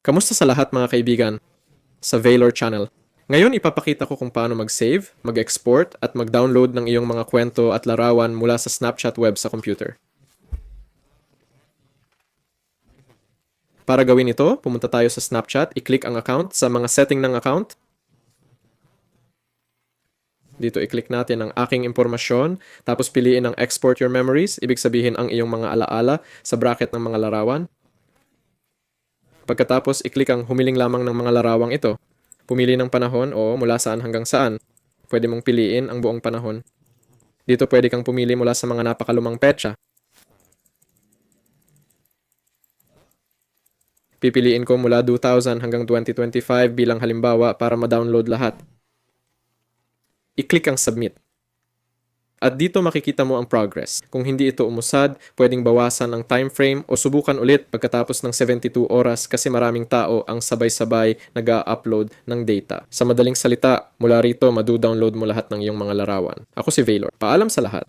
Kamusta sa lahat mga kaibigan sa Valor Channel? Ngayon ipapakita ko kung paano mag-save, mag-export at mag-download ng iyong mga kwento at larawan mula sa Snapchat web sa computer. Para gawin ito, pumunta tayo sa Snapchat, i-click ang account sa mga setting ng account. Dito i-click natin ang aking impormasyon, tapos piliin ang export your memories, ibig sabihin ang iyong mga alaala sa bracket ng mga larawan. Pagkatapos, i-click ang humiling lamang ng mga larawang ito. Pumili ng panahon o mula saan hanggang saan. Pwede mong piliin ang buong panahon. Dito pwede kang pumili mula sa mga napakalumang petsa. Pipiliin ko mula 2000 hanggang 2025 bilang halimbawa para ma-download lahat. I-click ang submit. At dito makikita mo ang progress. Kung hindi ito umusad, pwedeng bawasan ang time frame o subukan ulit pagkatapos ng 72 oras kasi maraming tao ang sabay-sabay nag-upload ng data. Sa madaling salita, mula rito madu-download mo lahat ng iyong mga larawan. Ako si Valor. Paalam sa lahat.